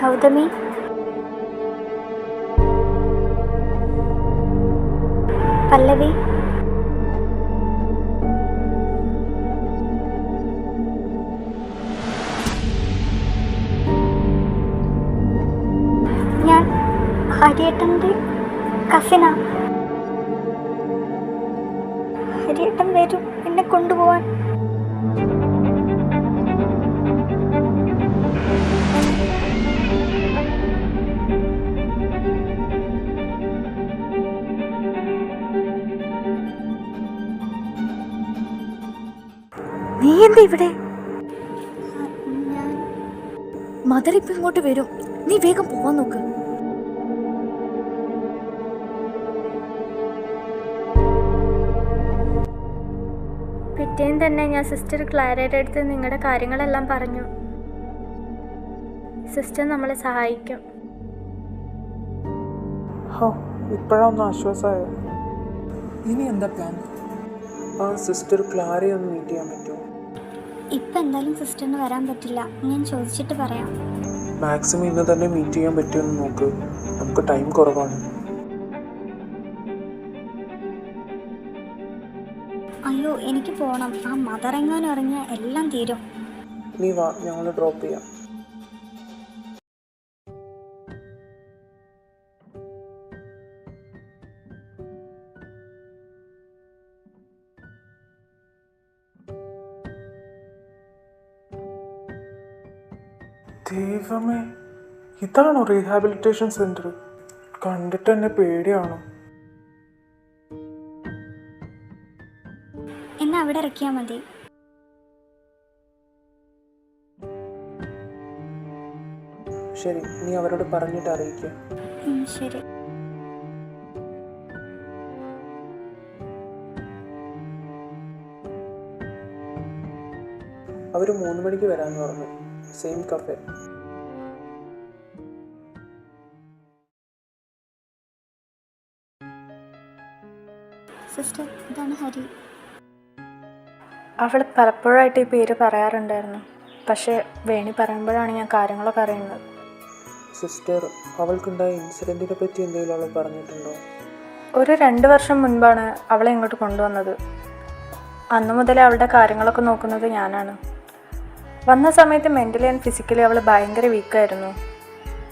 S4: ഗൗതമി, പല്ലവി, ഞാൻ ഹരിയേട്ടൻ്റെ കസിനാ. ഹരിയേട്ടൻ വരും എന്നെ കൊണ്ടുപോവാൻ.
S8: നീ എന്താ ഇവിടെ? മദർ ഇപ്പം ഇങ്ങോട്ട് വരും. നീ വേഗം പോവാൻ നോക്ക്.
S4: പിറ്റേന്ന് തന്നെ ഞാൻ സിസ്റ്റർ ക്ലാരയുടെ അടുത്ത് നിങ്ങളുടെ കാര്യങ്ങളെല്ലാം പറഞ്ഞു. സിസ്റ്റർ നമ്മളെ സഹായിക്കും.
S2: ഹോ, ഇപ്പോഴൊന്ന് ആശ്വാസമായോ?
S6: ഇനി എന്താ പ്ലാൻ?
S2: ആ സിസ്റ്റർ ക്ലാരയെ ഒന്ന് മീറ്റ് ചെയ്യാൻ പറ്റുമോ?
S4: ഇപ്പം എന്തായാലും സിസ്റ്ററിന് വരാൻ പറ്റില്ല. ഞാൻ ചോദിച്ചിട്ട് പറയാം.
S2: മാക്സിമം ഇന്ന് തന്നെ മീറ്റ് ചെയ്യാൻ പറ്റുമെന്ന് നോക്ക്. നമുക്ക് ടൈം കുറവാണ്.
S4: അയ്യോ, എനിക്ക് പോകണം. ആ മദർ എങ്ങാനും ഇറങ്ങിയാൽ എല്ലാം തീരും.
S2: നീ വാ, ഞങ്ങൾ ഡ്രോപ്പ് ചെയ്യാം. ദൈവമേ, ഇതാണോ റീഹാബിലിറ്റേഷൻ സെന്റർ? കണ്ടിട്ട് എന്നെ പേടിയാണോ?
S4: എന്നെ അവിടെ ഇറക്കിയാൽ മതി.
S2: ശരി, നീ അവരോട് പറഞ്ഞിട്ട് അറിയിക്കുക.
S4: ശരി.
S2: അവർ 3 മണിക്ക് വരാമെന്ന് പറഞ്ഞു. Same cafe.
S4: സിസ്റ്റർ, ഇതാണ് ഹരി.
S7: അവൾ പലപ്പോഴായിട്ട് ഈ പേര് പറയാറുണ്ടായിരുന്നു. പക്ഷേ വേണി പറയുമ്പോഴാണ് ഞാൻ കാര്യങ്ങളൊക്കെ അറിയുന്നത്.
S2: സിസ്റ്റർ, അവൾക്കുണ്ടായ ഇൻസിഡൻറ്റിനെ പറ്റി എന്തെങ്കിലും അവൾ പറഞ്ഞിട്ടുണ്ടോ?
S7: ഒരു 2 വർഷം മുൻപാണ് അവളെ ഇങ്ങോട്ട് കൊണ്ടുവന്നത്. അന്നു മുതലേ അവളുടെ കാര്യങ്ങളൊക്കെ നോക്കുന്നത് ഞാനാണ്. വന്ന സമയത്ത് മെൻ്റലി ആൻഡ് ഫിസിക്കലി അവൾ ഭയങ്കര വീക്കായിരുന്നു.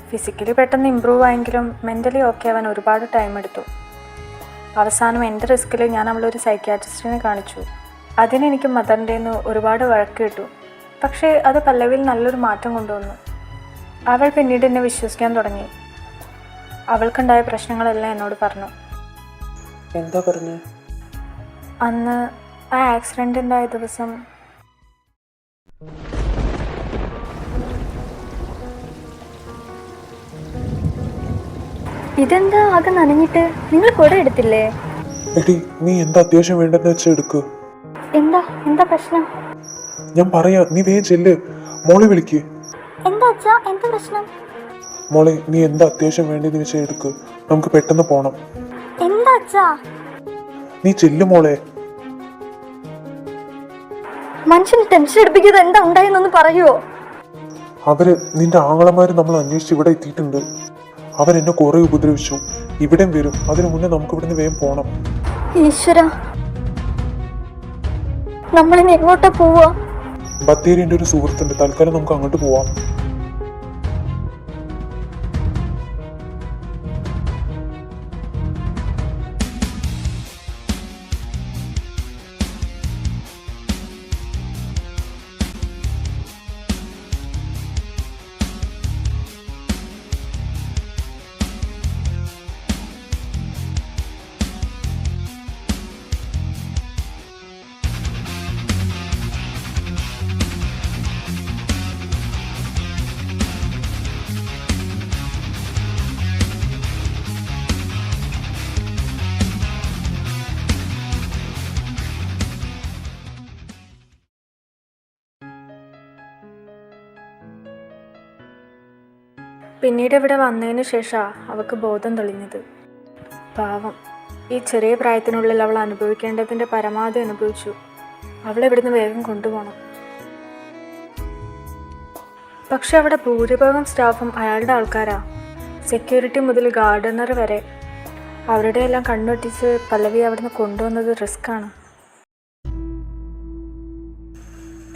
S7: ഫിസിക്കലി പെട്ടെന്ന് ഇമ്പ്രൂവ് ആയെങ്കിലും മെൻ്റലി ഓക്കെ ആവാൻ ഒരുപാട് ടൈം എടുത്തു. അവസാനം എൻ്റെ റിസ്കിൽ ഞാൻ അവളൊരു സൈക്യാട്രിസ്റ്റിനെ കാണിച്ചു. അതിനെനിക്ക് മദറിൻ്റെ നിന്ന് ഒരുപാട് വഴക്ക് കിട്ടു. പക്ഷേ അത് പല്ലവിയിൽ നല്ലൊരു മാറ്റം കൊണ്ടുവന്നു. അവൾ പിന്നീട് എന്നെ വിശ്വസിക്കാൻ തുടങ്ങി. അവൾക്കുണ്ടായ പ്രശ്നങ്ങളെല്ലാം എന്നോട് പറഞ്ഞു.
S2: എന്താ പറഞ്ഞേ?
S7: അന്ന് ആ ആക്സിഡൻ്റ് ഉണ്ടായ ദിവസം
S4: ഇതെന്താ ആകെ നനഞ്ഞിട്ട്? നിങ്ങൾ കുട എടുത്തില്ലേ?
S3: എടി നീ എന്താ അത്യാവശ്യം വേണ്ടെന്ന് വെച്ചാൽ എടുക്ക്.
S4: എന്താ എന്താ പ്രശ്നം?
S3: ഞാൻ പറയാ, നീ വേഗം ചെല്ല്. മോളെ വിളിക്ക്.
S4: എന്താ അച്ഛാ, എന്താ പ്രശ്നം?
S3: മോളെ, നീ എന്താ അത്യാവശ്യം വേണ്ടെന്ന് വെച്ചാൽ എടുക്ക്. നമുക്ക് പെട്ടെന്ന് പോണം.
S4: എന്താ അച്ഛാ?
S3: നീ ചെല്ലു മോളെ.
S4: മനുഷ്യന് ടെൻഷൻ എടുപ്പിക്കുന്നത് എന്താ ഉണ്ടായെന്നൊന്ന് പറയുവോ?
S3: നിന്റെ ആങ്ങളമാര് നമ്മൾ അന്വേഷിച്ച് ഇവിടെ എത്തിയിട്ടുണ്ട്. അവരെന്നെ കുറെ ഉപദ്രവിച്ചു. ഇവിടെയും വരും. അതിനു മുന്നേ നമുക്ക് ഇവിടുന്ന് വേഗം പോണം.
S4: ഈശ്വര, നമ്മളിനി എങ്ങോട്ടാ പോവാ?
S3: ബത്തേരിന്റെ ഒരു സുഹൃത്തുണ്ട്. തൽക്കാലം നമുക്ക് അങ്ങോട്ട് പോവാം.
S7: പിന്നീട് ഇവിടെ വന്നതിന് ശേഷമാണ് അവൾക്ക് ബോധം തെളിഞ്ഞത്. പാവം, ഈ ചെറിയ പ്രായത്തിനുള്ളിൽ അവൾ അനുഭവിക്കേണ്ടതിൻ്റെ പരമാവധി അനുഭവിച്ചു. അവളെ ഇവിടുന്ന് വേഗം കൊണ്ടുപോകണം. പക്ഷെ അവിടെ ഭൂരിഭാഗം സ്റ്റാഫും അയാളുടെ ആൾക്കാരാ. സെക്യൂരിറ്റി മുതൽ ഗാർഡനർ വരെ. അവരുടെ എല്ലാം കണ്ണൊട്ടിച്ച് പല്ലവി അവിടുന്ന് കൊണ്ടുവന്നത് റിസ്ക്കാണ്.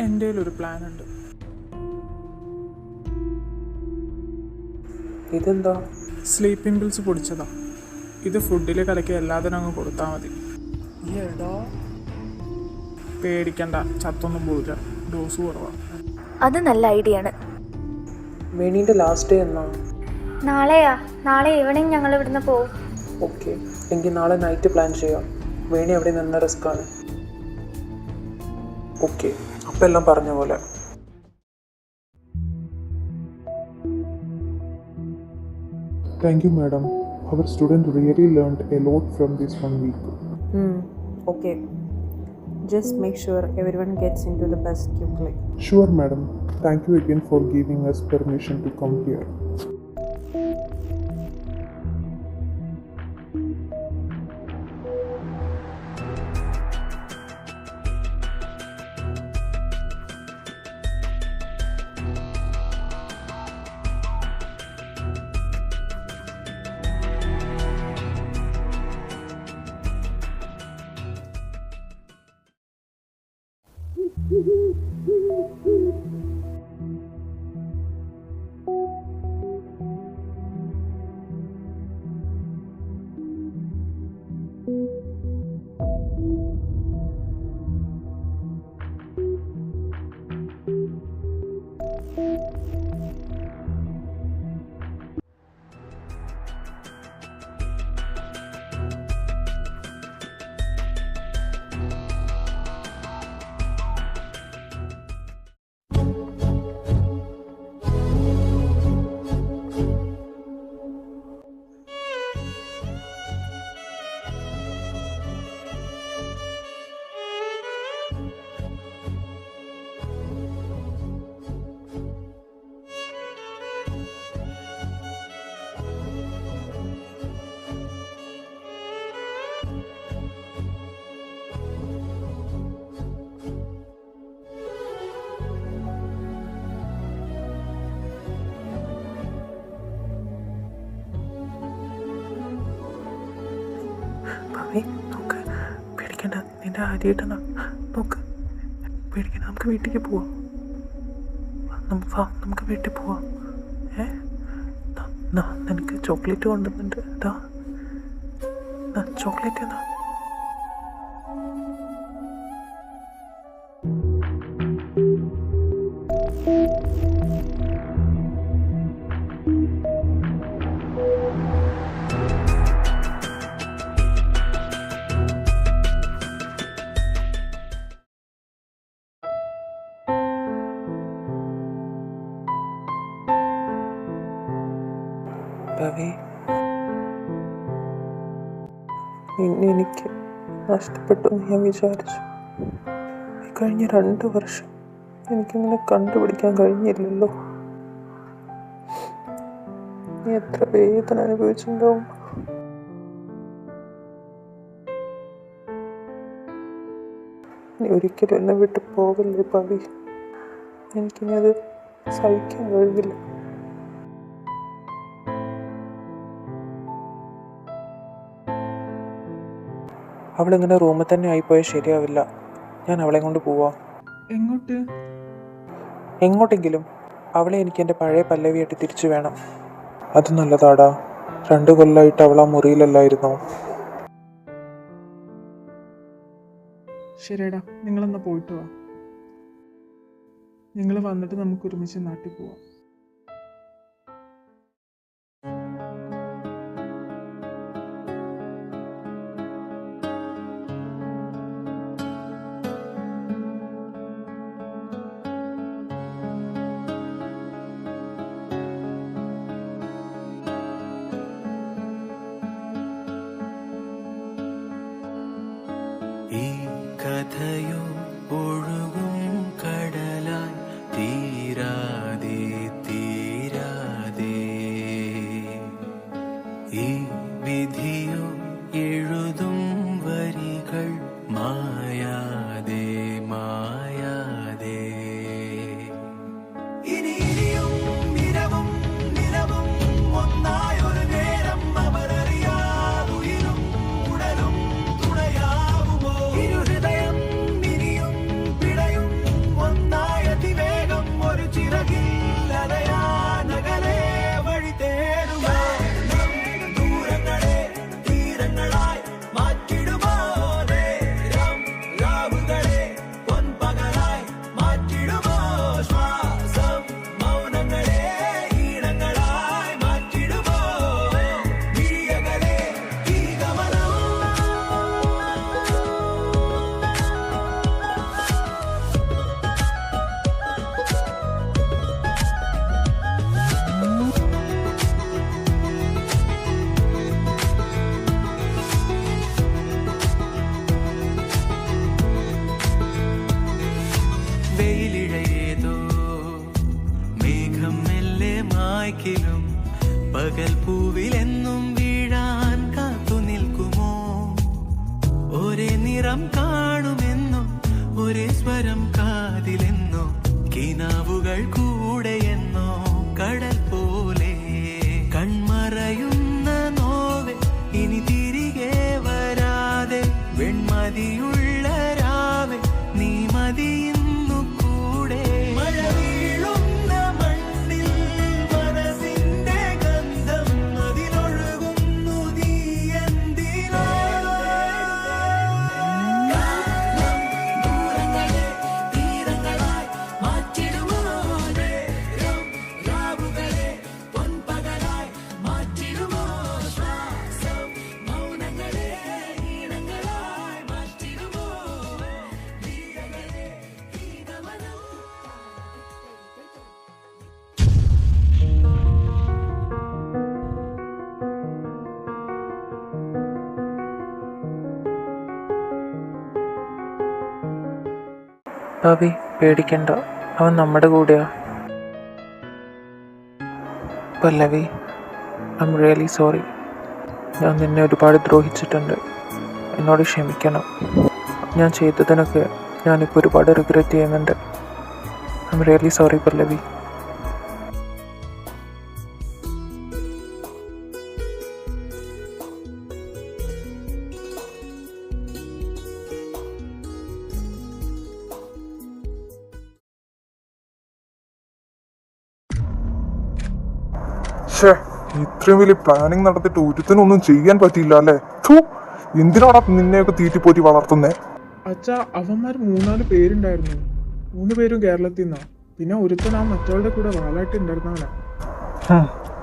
S2: എൻ്റെ ഒരു പ്ലാൻ ഉണ്ട്. ഇതെന്താ?
S1: സ്ലീപ്പിംഗ് പിൽസ് പൊടിച്ചതാ. ഇത് ഫുഡിൽ കലക്കി എല്ലാത്തിനും അങ്ങ് കൊടുത്താൽ മതി.
S2: എടാ,
S1: പേടിക്കണ്ട, ചത്തൊന്നും പോയില്ല. ഡോസ് കുറവാണ്.
S8: അത് നല്ല ഐഡിയ ആണ്.
S2: വേണീൻ്റെ ലാസ്റ്റ് ഡേ എന്നാ?
S4: നാളെ ഈവനിങ് ഞങ്ങൾ ഇവിടുന്ന് പോവും.
S2: ഓക്കെ, എങ്കിൽ നാളെ നൈറ്റ് പ്ലാൻ ചെയ്യാം. വേണി അവിടെ നിന്ന റിസ്ക്കാണ്. ഓക്കെ, അപ്പം എല്ലാം പറഞ്ഞ പോലെ.
S3: Thank you, madam. Our student really learned a lot from this 1 week.
S9: Okay. Just make sure everyone gets into the bus quickly.
S3: Sure, madam. Thank you again for giving us permission to come here.
S2: ഭാവി, നോക്ക്, പേടിക്കണ്ട. നിന്റെ ആദ്യമായിട്ട് നോക്ക്, പേടിക്കണ്ട. നമുക്ക് വീട്ടിലേക്ക് പോവാം. നമുക്ക് വീട്ടിൽ പോവാം. നിനക്ക് ചോക്ലേറ്റ് കൊണ്ടുവന്നിട്ടുണ്ട്. ചോക്ലേറ്റ് എന്നാ? ഭാവി, നിന്നെ എനിക്ക് നഷ്ടപ്പെട്ടു എന്ന് ഞാൻ വിചാരിച്ചു. ഈ കഴിഞ്ഞ 2 വർഷം എനിക്കിങ്ങനെ കണ്ടുപിടിക്കാൻ കഴിഞ്ഞില്ലല്ലോ. നീ എത്ര വേദന അനുഭവിച്ചിട്ടുണ്ടാവും. നീ ഒരിക്കലും എന്നെ വിട്ട് പോകല്ലേ പവി. എനിക്കിനി അത് സഹിക്കാൻ കഴിയില്ല. അവളിങ്ങനെ റൂമിൽ തന്നെ ആയിപ്പോയാൽ ശരിയാവില്ല. ഞാൻ അവളെ കൊണ്ട് പോവാം.
S1: എങ്ങോട്ട്?
S2: എങ്ങോട്ടെങ്കിലും. അവളെ എനിക്ക് എൻ്റെ പഴയ പല്ലവിയായിട്ട് തിരിച്ചു വേണം. അത് നല്ലതാടാ. 2 കൊല്ലമായിട്ട് അവൾ ആ മുറിയിലല്ലായിരുന്നോ?
S1: ശരിയടാ, നിങ്ങളെന്നാ പോയിട്ട് വാ. നിങ്ങൾ വന്നിട്ട് നമുക്ക് ഒരുമിച്ച് നാട്ടിൽ പോവാം.
S10: ഈ കഥയോ ഒഴുകും കടലായി തീരാതെ തീരാതെ, ഈ വിധിയോ എഴുതും വരികൾ മായാതെ മായാതെ. ഇനിയും നിലവും നിലവും ഒന്നായൊരു നേരം അവരറിയാതുയിരും ഉടലും തുണയാവുമോ? ഇരുഹൃദയം ഇനിയും പിടയും ഒന്നായ അതിവേഗം ഒരു ചിറകിൽ അലയാനകലെ വഴി തേടുമോ? ദൂരങ്ങളെ തീരങ്ങളായി മാറ്റിടുമോ? നേരം രാവുകളെ പൊൻപകലായി മാറ്റിടുമോ? ശ്വാസം മൗനങ്ങളെ ഈണങ്ങളായി മാറ്റിടുമോ? വിഴിയകളെ ഈ ഗമനം. വെയിലിഴയേതോ മേഘം മെല്ലെ മായ്ക്കിലും പകൽ പൂവിലെന്നും വീഴാൻ കാത്തു നിൽക്കുമോ? ഒരേ നിറം കാണുമെന്നോ ഒരേ സ്വരം കാതിലെന്നോ കിനാവുകൾ കൂടെയെന്നോ കടൽ പോലെ കൺമറയുന്ന നോവെ ഇനി തിരികെ വരാതെ വെൺമതിയുള്ള രാവെ നീ മതിയുന്നു കൂടെ. മഴ വീഴുന്ന മണ്ണിൽ മനസ്സിന്റെ ഗന്ധം അതിലൊഴുകുന്നു നീ എന്തിനോ? ദൂരങ്ങളെ തീരങ്ങളായി മാറ്റിടുമോ? നേരം രാവുകളെ പൊൻപകലായി മാറ്റിടുമോ? ശ്വാസം മൗനങ്ങളെ ഈണങ്ങളായി മാറ്റിടുമോ? വിഴിയകളെ ഈ ഗമനം.
S2: പവി, പേടിക്കണ്ട. അവൻ നമ്മുടെ കൂടെയാ. പല്ലവി, ഐ എം റിയലി സോറി. ഞാൻ നിന്നെ ഒരുപാട് ദ്രോഹിച്ചിട്ടുണ്ട്. എന്നോട് ക്ഷമിക്കണം. ഞാൻ ചെയ്തതിനൊക്കെ ഞാനിപ്പോൾ ഒരുപാട് റിഗ്രറ്റ് ചെയ്യുന്നുണ്ട്. ഐ എം റിയലി സോറി പല്ലവി.
S3: ഇത്രയും വലിയ പ്ലാനിങ് നടത്തിയിട്ട് ഒരുത്തിനൊന്നും ചെയ്യാൻ പറ്റിയില്ല അല്ലേ? എന്തിനാടാ നിന്നെയൊക്കെ തീറ്റിപ്പോറ്റി വളർത്തുന്നേ?
S1: അച്ഛാ, അവന്മാർ 3-4 പേരുണ്ടായിരുന്നു. 3 പേരും കേരളത്തിൽ നിന്നാ. പിന്നെ ഒരുത്തൻ ആ മറ്റവളുടെ കൂടെ വാലാട്ടി ഉണ്ടായിരുന്നവനാ.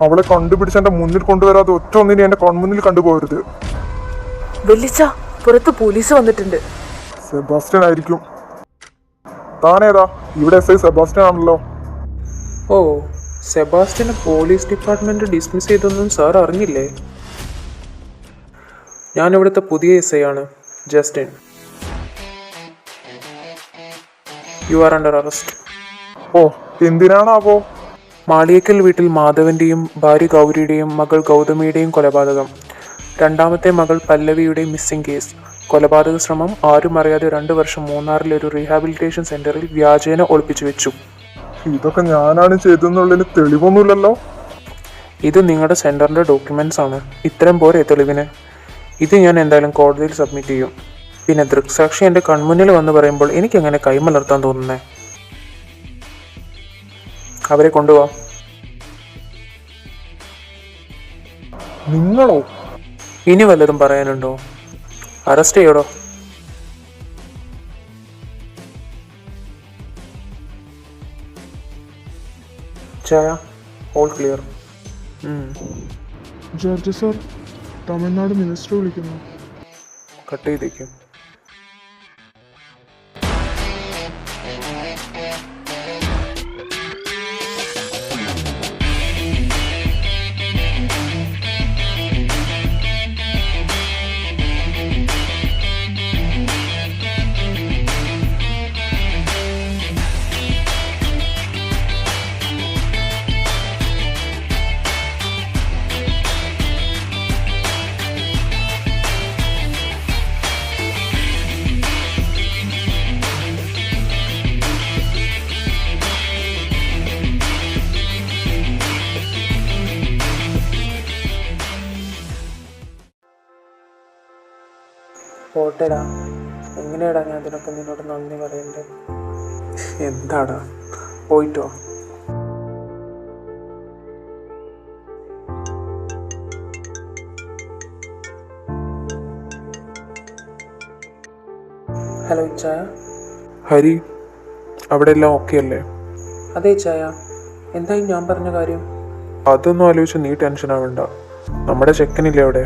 S3: അവളെ കണ്ടുപിടിച്ച് എന്റെ മുന്നിൽ കൊണ്ടുവരാതെ ഒറ്റ ഒന്നിനെ എന്റെ കൺമുന്നിൽ കണ്ടുപോകരുത്.
S6: വെല്ലിച്ച, പുറത്ത് പോലീസ് വന്നിട്ടുണ്ട്.
S3: സെബാസ്റ്റ്യൻ ആയിരിക്കും. താനേതാ? ഇവിടെ SI സെബാസ്റ്റ്യൻ ആണല്ലോ.
S2: ഓ, സെബാസ്റ്റ്യനെ പോലീസ് ഡിപ്പാർട്ട്മെന്റ് ഡിസ്മിസ് ചെയ്തൊന്നും സാർ അറിഞ്ഞില്ലേ? ഞാൻ ഇവിടുത്തെ പുതിയ എസ് ഐ ആണ്, Justin. You are under arrest.
S3: ഓ, എന്തിനാണാവോ?
S2: മാളിയേക്കൽ വീട്ടിൽ മാധവന്റെയും ഭാര്യ ഗൗരിയുടെയും മകൾ ഗൗതമിയുടെയും കൊലപാതകം. രണ്ടാമത്തെ മകൾ പല്ലവിയുടെ മിസ്സിംഗ് കേസ്. കൊലപാതക ശ്രമം ആരും അറിയാതെ 2 വർഷം മൂന്നാറിലെ ഒരു റീഹാബിലിറ്റേഷൻ സെന്ററിൽ വ്യാജേന ഒളിപ്പിച്ചു വെച്ചു.
S3: ഇതൊക്കെ ഞാനാണ് ചെയ്തെന്നുള്ളതിന് തെളിവൊന്നുമില്ലല്ലോ.
S2: ഇത് നിങ്ങളുടെ സെന്ററിന്റെ ഡോക്യുമെന്റ്സ് ആണ്. ഇത്രയും പോരെ തെളിവിന്? ഇത് ഞാൻ എന്തായാലും കോടതിയിൽ സബ്മിറ്റ് ചെയ്യും. പിന്നെ ദൃക്സാക്ഷി എൻ്റെ കൺമുന്നിൽ വന്ന് പറയുമ്പോൾ എനിക്കെങ്ങനെ കൈമലർത്താൻ തോന്നുന്നേ? അവരെ കൊണ്ടുപോവാം.
S3: നിങ്ങളോ?
S2: ഇനി വല്ലതും പറയാനുണ്ടോ? അറസ്റ്റ് ചെയ്യടോ. ചായ all clear.
S1: Judge sir, Tamil Nadu minister വിളിക്കുന്നു.
S2: കട്ട് ചെയ്തേക്കും. പോട്ടെടാ. എങ്ങനെയാടാ ഞാൻ അതിനൊക്കെ നിന്നോട് നന്ദി പറയണ്ടേ? എന്താടാ, പോയിട്ടോ. ഹലോ ചായ. ഹരി, അവിടെ എല്ലാം ഓക്കെ അല്ലേ? അതെ ചായ, എന്തായി ഞാൻ പറഞ്ഞ കാര്യം?
S3: അതൊന്നും ആലോചിച്ച് നീ ടെൻഷൻ ആവണ്ട. നമ്മുടെ ചെക്കനില്ലേ അവിടെ,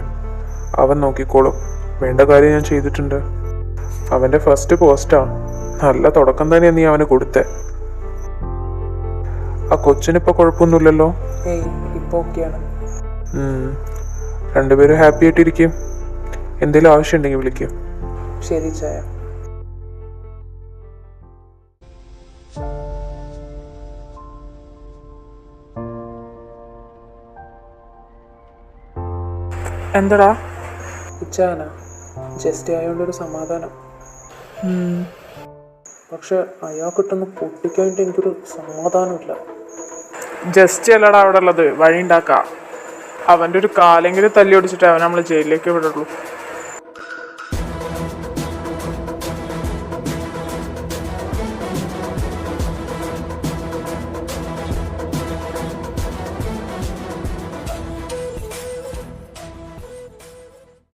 S3: അവൻ നോക്കിക്കോളും. വേണ്ട കാര്യം ഞാൻ ചെയ്തിട്ടുണ്ട്. അവൻ്റെ ഫസ്റ്റ് പോസ്റ്റാ. നല്ല തുടക്കം തന്നെയാ നീ അവന് കൊടുത്തേ. ആ കൊച്ചിനിപ്പോൾ കുഴപ്പമൊന്നുമില്ലല്ലോ?
S2: ഏയ്, ഇപ്പോൾ ഓക്കെയാണ്.
S3: രണ്ടുപേരും ഹാപ്പി ആയിട്ടിരിക്കും. എന്തെങ്കിലും ആവശ്യമുണ്ടെങ്കിൽ വിളിക്കും.
S2: ശരി ചായ.
S6: എന്താടാ?
S2: ഇച്ചാനാ ജസ്റ്റ് ആയതുകൊണ്ടൊരു സമാധാനം. പക്ഷെ അയാൾക്കിട്ടൊന്ന് പൊട്ടിക്കാനായിട്ട് എനിക്കൊരു സമാധാനമില്ല.
S6: ജസ്റ്റ് അല്ലടാ അവിടെ ഉള്ളത്, വഴി ഉണ്ടാക്കാം. അവൻ്റെ ഒരു കാലെങ്കിലും തല്ലി ഓടിച്ചിട്ട് അവൻ നമ്മൾ ജയിലിലേക്ക് വിടുള്ളൂ.